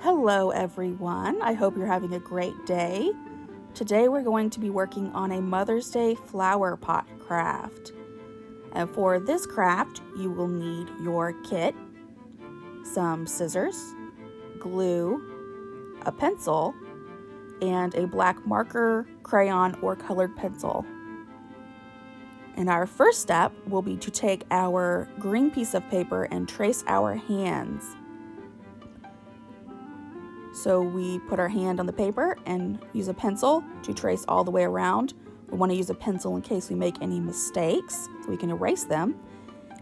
Hello everyone, I hope you're having a great day. Today we're going to be working on a Mother's Day flower pot craft. And for this craft, you will need your kit, some scissors, glue, a pencil, and a black marker, crayon, or colored pencil. And our first step will be to take our green piece of paper and trace our hands. So we put our hand on the paper and use a pencil to trace all the way around. We want to use a pencil in case we make any mistakes so we can erase them.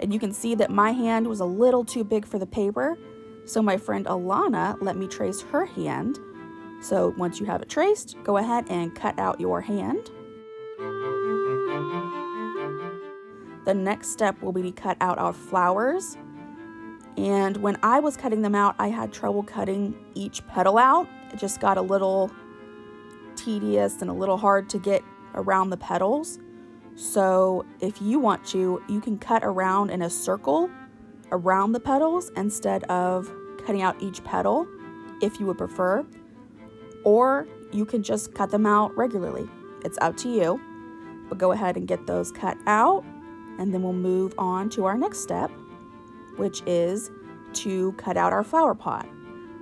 And you can see that my hand was a little too big for the paper, so my friend Alana let me trace her hand. So once you have it traced, go ahead and cut out your hand. The next step will be to cut out our flowers. And when I was cutting them out, I had trouble cutting each petal out. It just got a little tedious and a little hard to get around the petals. So if you want to, you can cut around in a circle around the petals instead of cutting out each petal if you would prefer. Or you can just cut them out regularly. It's up to you. But go ahead and get those cut out, and then we'll move on to our next step, which is to cut out our flower pot.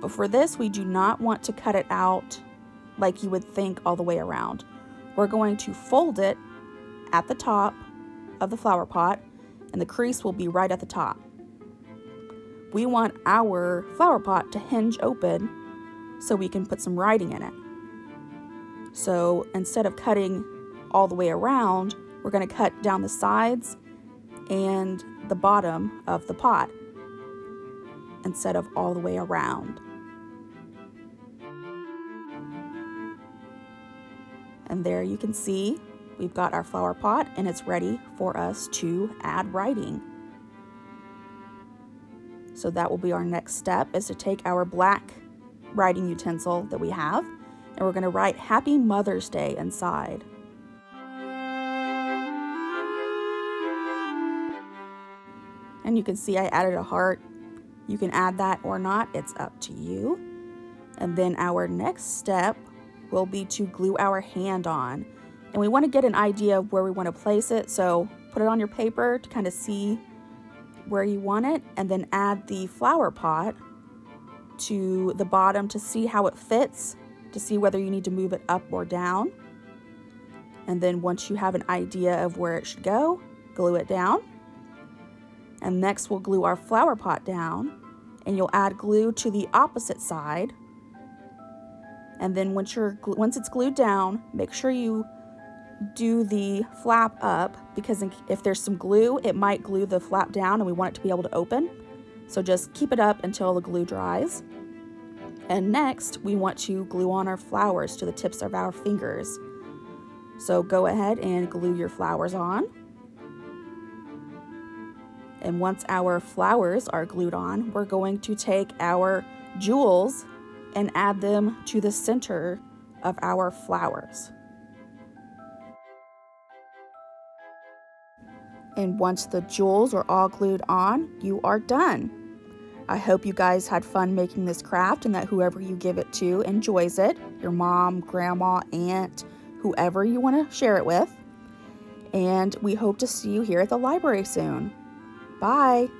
But for this, we do not want to cut it out like you would think all the way around. We're going to fold it at the top of the flower pot, and the crease will be right at the top. We want our flower pot to hinge open so we can put some writing in it. So instead of cutting all the way around, we're going to cut down the sides and the bottom of the pot instead of all the way around. And there you can see we've got our flower pot and it's ready for us to add writing. So that will be our next step, is to take our black writing utensil that we have, and we're going to write Happy Mother's Day inside. And you can see I added a heart. You can add that or not, it's up to you. And then our next step will be to glue our hand on. And we want to get an idea of where we want to place it, so put it on your paper to kind of see where you want it, and then add the flower pot to the bottom to see how it fits, to see whether you need to move it up or down. And then once you have an idea of where it should go, glue it down. And next we'll glue our flower pot down, and you'll add glue to the opposite side. And then once it's glued down, make sure you do the flap up, because if there's some glue, it might glue the flap down and we want it to be able to open. So just keep it up until the glue dries. And next we want to glue on our flowers to the tips of our fingers. So go ahead and glue your flowers on. And once our flowers are glued on, we're going to take our jewels and add them to the center of our flowers. And once the jewels are all glued on, you are done. I hope you guys had fun making this craft and that whoever you give it to enjoys it. Your mom, grandma, aunt, whoever you want to share it with. And we hope to see you here at the library soon. Bye.